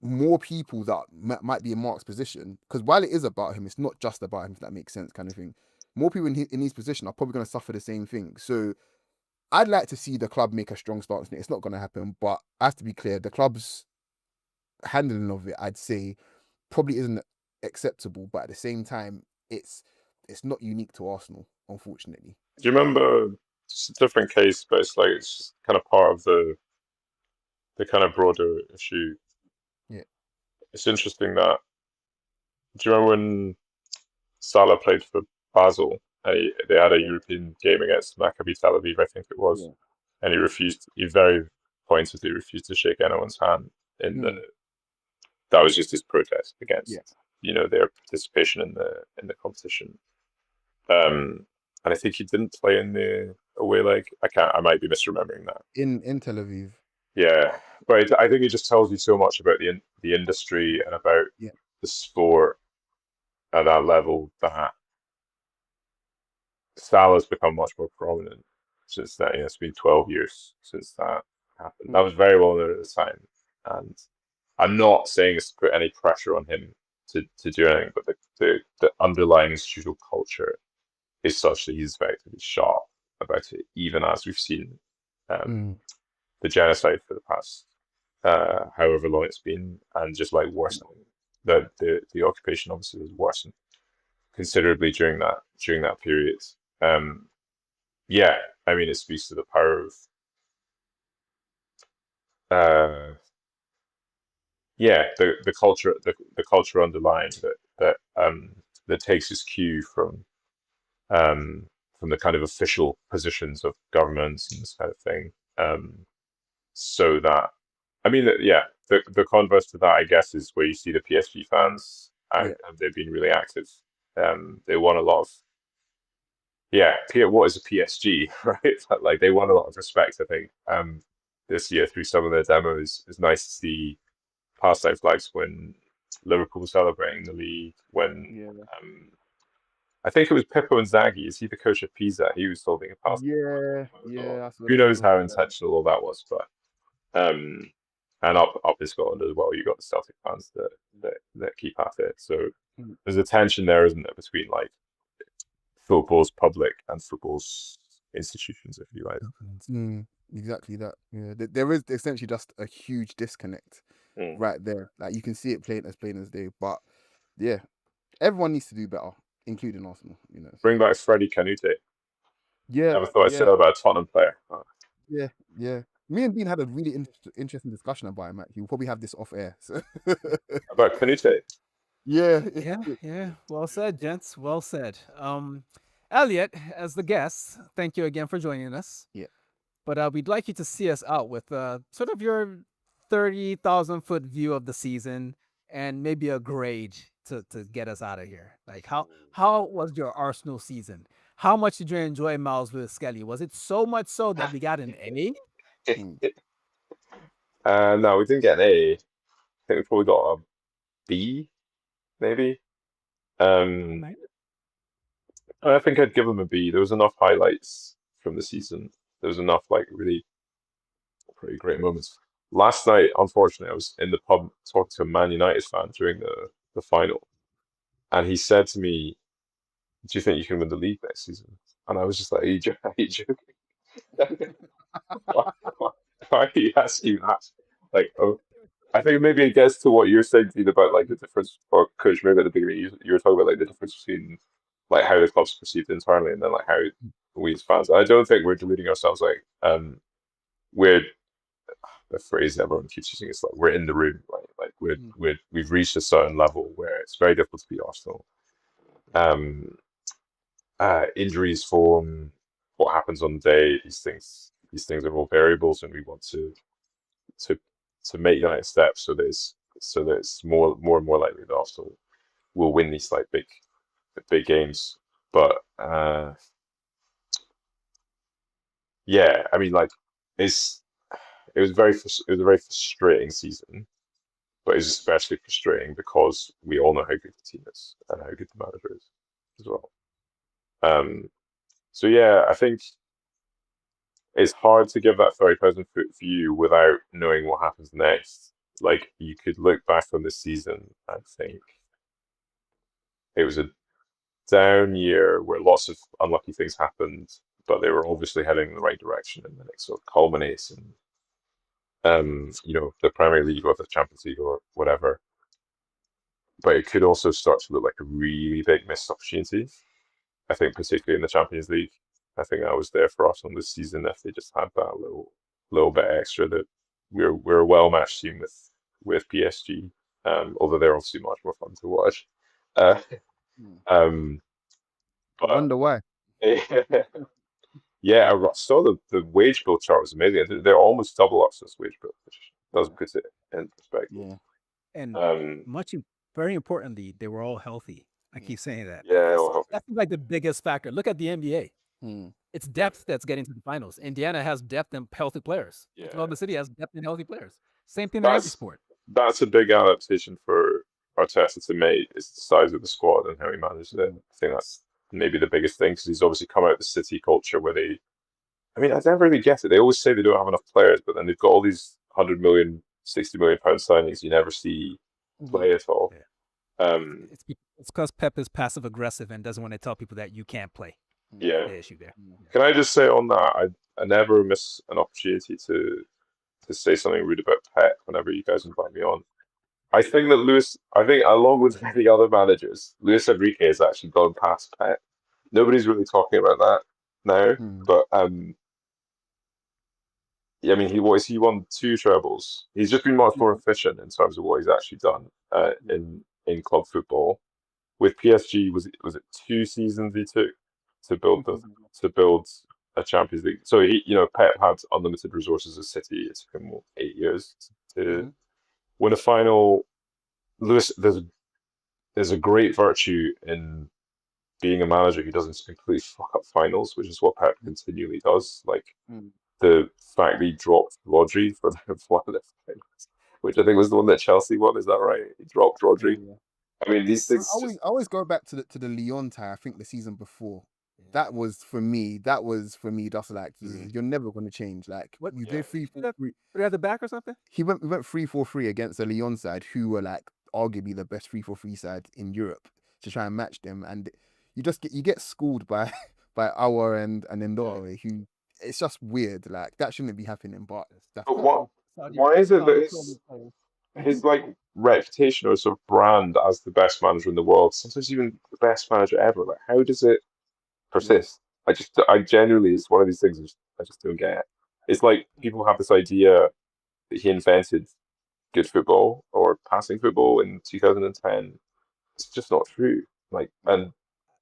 B: more people that might be in Mark's position, because while it is about him, it's not just about him, if that makes sense, kind of thing. More people in his position are probably going to suffer the same thing. So I'd like to see the club make a strong stance. It's not going to happen, but I have to be clear, the club's handling of it, I'd say, probably isn't acceptable, but at the same time, it's not unique to Arsenal, unfortunately.
C: Do you remember, it's a different case, but it's just kind of part of the kind of broader issue.
B: Yeah.
C: It's interesting that, do you remember when Salah played for Basel? They had a European game against Maccabi Tel Aviv, I think it was, and he very pointedly refused to shake anyone's hand that was just his protest against their participation in the competition. And I think he didn't play in the away leg. I might be misremembering that.
B: In Tel Aviv.
C: Yeah, but I think it just tells you so much about the industry and about the sport at that level that Salah's become much more prominent since that. It's been 12 years since that happened. That was very well known at the time, and I'm not saying it's to put any pressure on him to do anything, but the underlying institutional culture is such that he's effectively sharp about it, even as we've seen the genocide for the past however long it's been, and just like worsening. The occupation obviously has worsened considerably during that period. I mean, it speaks to the power of the culture underlying that takes its cue from the kind of official positions of governments and this kind of thing. So that, I mean, the converse to that, I guess, is where you see the PSG fans out, and they've been really active. They won a lot of, what is a PSG, right? Like they won a lot of respect, I think, this year through some of their demos. It's nice to see pass out flags when Liverpool celebrating the league, when I think it was Pippo Inzaghi. Is he the coach of Pisa? He was holding a pass. Who knows how intentional all that was, but and up in Scotland as well, you got the Celtic fans that keep at it. So there's a tension there, isn't there, between like football's public and football's institutions, if you like.
B: Exactly that. Yeah, there is essentially just a huge disconnect right there. Like you can see it plain as day. But yeah, everyone needs to do better, including Arsenal. You know,
C: bring back Freddie Canute.
B: Yeah,
C: never thought I'd say that about a Tottenham player.
B: Yeah. Me and Dean had a really interesting discussion about him. We'll probably have this off air. So.
C: About Canute.
A: Yeah. Well said, gents. Well said. Elliot, as the guest, thank you again for joining us.
B: Yeah.
A: But we'd like you to see us out with sort of your 30,000-foot view of the season and maybe a grade to get us out of here. Like how was your Arsenal season? How much did you enjoy Miles with Skelly? Was it so much so that we got an A?
C: No, we didn't get an A. I think we probably got a B, maybe. I think I'd give them a B. There was enough highlights from the season. There was enough like really pretty great moments. Last night, unfortunately, I was in the pub talking to a Man United fan during the final, and he said to me, "Do you think you can win the league next season?" And I was just like, "Are you joking? why, why are you asking that?" Like, oh, I think maybe it gets to what you're saying, Dean, about like the difference, or Coach, maybe at the beginning you were talking about like the difference between like how the club's perceived internally and then like how we as fans. I don't think we're deluding ourselves. Like, we're the phrase everyone keeps using is like we're in the room, right? Like we've reached a certain level where it's very difficult to beat Arsenal. Injuries form, what happens on the day, these things are all variables, and we want to make United steps so that it's more and more likely that Arsenal will win these like big games. But yeah, I mean, like it was a very frustrating season, but it's especially frustrating because we all know how good the team is and how good the manager is as well. So yeah, I think it's hard to give that 30,000-foot view without knowing what happens next. Like you could look back on this season and think it was a down year where lots of unlucky things happened, but they were obviously heading in the right direction, and then it sort of culminates in the Premier League or the Champions League or whatever. But it could also start to look like a really big missed opportunity. I think particularly in the Champions League. I think I was there for Arsenal this season if they just had that little bit extra that we're a well matched team with PSG. Although they're obviously much more fun to watch.
B: But I wonder why.
C: Yeah, I saw the wage bill chart was amazing. They're almost double Arsenal's wage bill, which does put it in perspective.
B: Yeah.
A: And very importantly, they were all healthy. I keep saying that.
C: Yeah, all healthy.
A: That's like the biggest factor. Look at the NBA. It's depth that's getting to the finals. Indiana has depth and healthy players.
C: Yeah.
A: Oklahoma City has depth and healthy players. Same thing in every sport.
C: That's a big adaptation for Arteta to make, is the size of the squad and how he managed it. I think that's maybe the biggest thing, because he's obviously come out of the City culture where I never really get it. They always say they don't have enough players, but then they've got all these 100 million, 60 million pound signings you never see play at all.
A: Yeah. It's because Pep is passive aggressive and doesn't want to tell people that you can't play.
C: Yeah.
A: The issue there.
C: Can I just say on that, I never miss an opportunity to say something rude about Pep whenever you guys invite me on. I think along with the other managers, Luis Enrique has actually gone past Pep. Nobody's really talking about that now, but I mean, he won 2 trebles. He's just been much more efficient in terms of what he's actually done in club football. With PSG, was it 2 seasons he took to build a Champions League? So Pep had unlimited resources at City. It took him 8 years to win a final. Lewis, there's a great virtue in being a manager who doesn't completely fuck up finals, which is what Pep continually does. Like the fact that he dropped Rodri for one of the finals, which I think was the one that Chelsea won. Is that right? He dropped Rodri.
B: Yeah.
C: I mean, these things.
B: I always go back to the Lyon tie. I think the season before. That was for me. That's like you're never going to change. Like what you did 3-4-3.
A: Put it at the back or something.
B: We went 3-4-3 against the Lyon side, who were like arguably the best 3-4-3 side in Europe, to try and match them, and you get schooled by Aouar and Ndore, who it's just weird. Like that shouldn't be happening. But
C: why is it that his like reputation or sort of brand as the best manager in the world, sometimes even the best manager ever, like how does it persist? I genuinely, it's one of these things I just don't get. It's like people have this idea that he invented good football or passing football in 2010. It's just not true. Like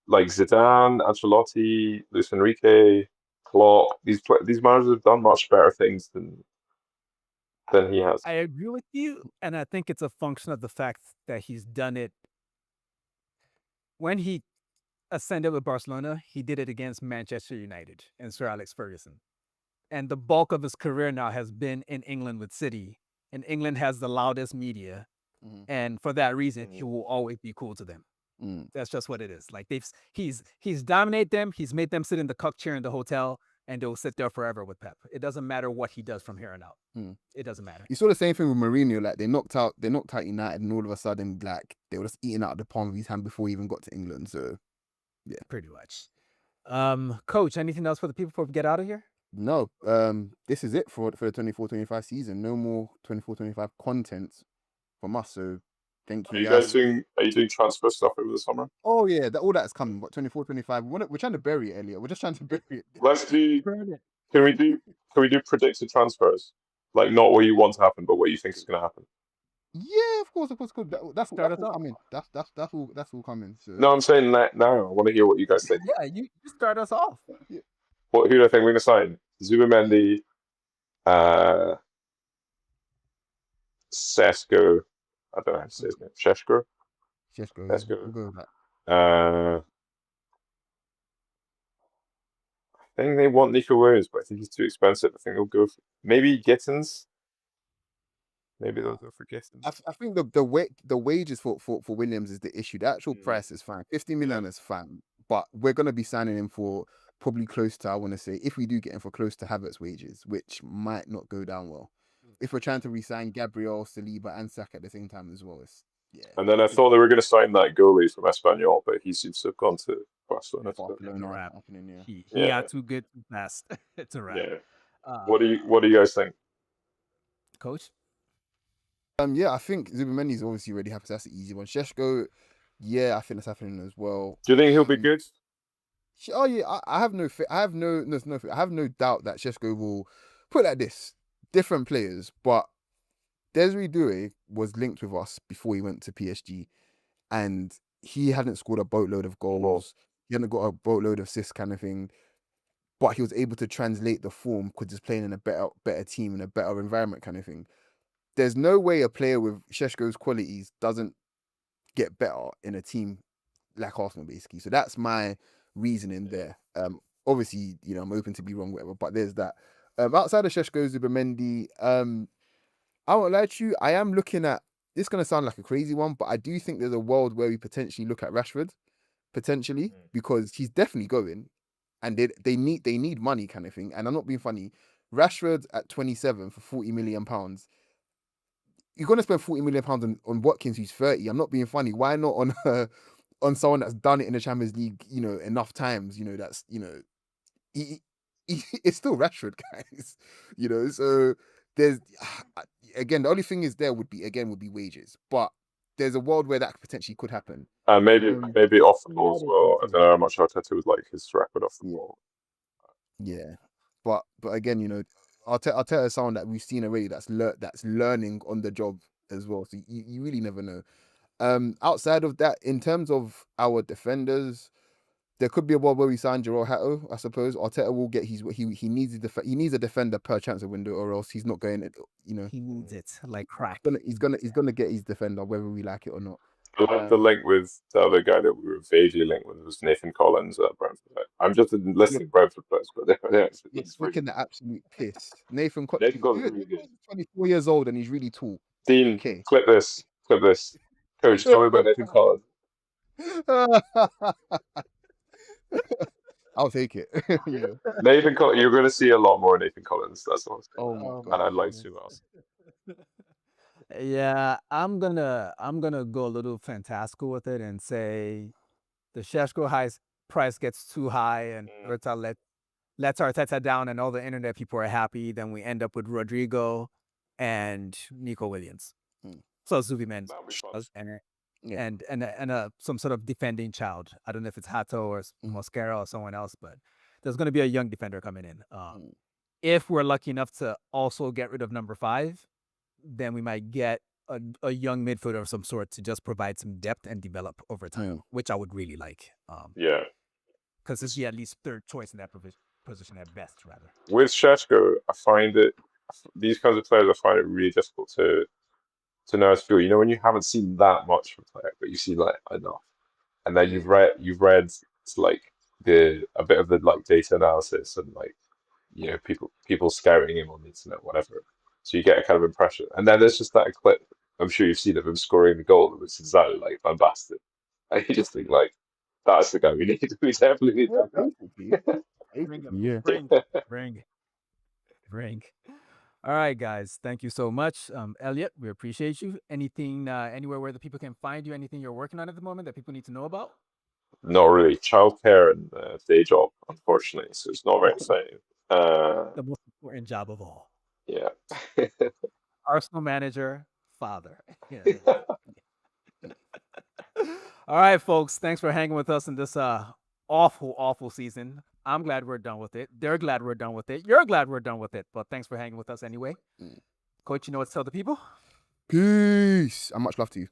C: Zidane, Ancelotti, Luis Enrique, Klopp, these managers have done much better things than he has.
A: I agree with you, and I think it's a function of the fact that he's done it. When he ascended with Barcelona, he did it against Manchester United and Sir Alex Ferguson. And the bulk of his career now has been in England with City. And England has the loudest media. And for that reason, he will always be cool to them. That's just what it is. Like he's dominated them. He's made them sit in the cuck chair in the hotel, and they'll sit there forever with Pep. It doesn't matter what he does from here on out. It doesn't matter.
B: You saw the same thing with Mourinho. Like they knocked out United, and all of a sudden, like they were just eating out of the palm of his hand before he even got to England. So, yeah,
A: pretty much. Coach, anything else for the people before we get out of here?
B: No. This is it for the 24-25 season. No more 24-25 content from us. So, thank you.
C: Are you doing transfer stuff over the summer?
B: Oh yeah, all that's coming. But 24-25, we're trying to bury it, Elliot. We're just trying to bury it.
C: Let's do. Can we do predicted transfers? Like not what you want to happen, but what you think is going to happen.
B: Yeah, of course. That's all coming. That's all coming. So.
C: No, I'm saying that now. I want to hear what you guys think.
A: Yeah, you start us off.
B: Yeah.
C: Who do I think we're going to sign? Zubimendi, Sesko. I don't know how to say his name. Šeško.
B: We'll go with that.
C: I think they want Nico Williams, but I think he's too expensive. I think they'll go for maybe Gittins. Maybe they'll go for Gittins.
B: I think the wages for Williams is the issue. The actual price is fine. 50 million is fine, but we're gonna be signing him for probably close to, I want to say, if we do get him for close to Havertz wages, which might not go down well. If we're trying to re-sign Gabriel, Saliba, and Saka at the same time as well, yeah.
C: And then I thought they were going to sign that goalie from Espanyol, but he seems to have gone to Barcelona.
A: It's a wrap. He got too good too fast. It's a wrap.
C: Yeah. What do you guys think,
A: Coach?
B: Yeah, I think Zubimendi's obviously already happened. So that's the easy one. Šeško, yeah, I think that's happening as well.
C: Do you think he'll be good?
B: Oh yeah, I have no doubt that Šeško will put it like this. Different players, but Desiree Doué was linked with us before he went to PSG, and he hadn't scored a boatload of goals. He hadn't got a boatload of assists, kind of thing. But he was able to translate the form because he's playing in a better team in a better environment, kind of thing. There's no way a player with Šeško's qualities doesn't get better in a team like Arsenal, basically. So that's my reasoning there. Obviously, I'm open to be wrong, whatever. But there's that. Outside of Šeško, Zubimendi, I won't lie to you, I am looking at, this is going to sound like a crazy one, but I do think there's a world where we potentially look at Rashford, because he's definitely going, and they need money, kind of thing. And I'm not being funny. Rashford at 27 for £40 million. You're going to spend £40 million on Watkins, who's 30. I'm not being funny. Why not on someone that's done it in the Champions League, enough times, that's, it's still Rashford, guys. So there's, again, the only thing is there would be wages, but there's a world where that potentially could happen.
C: And maybe off the ball as well. I don't know how much Arteta would like his record off the ball.
B: Yeah, but again, Arteta is someone that we've seen already that's learning on the job as well. So you really never know. Outside of that, in terms of our defenders, there could be a world where we sign Jarrell Hatto. I suppose Arteta will get he needs a defender per transfer window, or else he's not going. You know,
A: he needs it like crack.
B: He's gonna get his defender whether we like it or not.
C: The link with the other guy that we were vaguely linked with was Nathan Collins at Brentford. I'm just listing Brentford players, but
B: it's freaking the absolute piss. Nathan
C: Collins is really good.
B: 24 years old and he's really tall.
C: Dean,
B: okay.
C: clip this. Coach, tell me about Nathan Collins.
B: I'll take it. Yeah.
C: Nathan Collins, you're going to see a lot more Nathan Collins. That's what I'm saying.
B: Oh my God.
C: And I'd like to else.
A: Yeah, I'm gonna go a little fantastical with it and say the Šeško price gets too high and Arteta lets Arteta down and all the internet people are happy. Then we end up with Rodrigo and Nico Williams. So Zubimendi and some sort of defending child. I don't know if it's Hato or Mosquera or someone else, but there's going to be a young defender coming in. If we're lucky enough to also get rid of number 5, then we might get a young midfielder of some sort to just provide some depth and develop over time, which I would really like. Because it's the at least third choice in that position at best, rather.
C: With Šeško, I find it, these kinds of players, I find it really difficult to know how to feel. You know, when you haven't seen that much of a player, but you've seen like enough, and then you've read like a bit of the like data analysis and like, you know, people scouting him on the internet, whatever. So you get a kind of impression, and then there's just that clip. I'm sure you've seen of him scoring the goal, which is that like Van Basten. And you just think like, that's the guy we need. We definitely need
A: that. Bring. All right, guys. Thank you so much, Elliot. We appreciate you. Anything, anywhere where the people can find you? Anything you're working on at the moment that people need to know about?
C: Not really. Childcare and day job, unfortunately. So it's not very exciting.
A: The most important job of all.
C: Yeah.
A: Arsenal manager, father. Yeah. All right, folks. Thanks for hanging with us in this awful season. I'm glad we're done with it. They're glad we're done with it. You're glad we're done with it. But thanks for hanging with us anyway. Coach, you know what to tell the people?
B: Peace. And much love to you.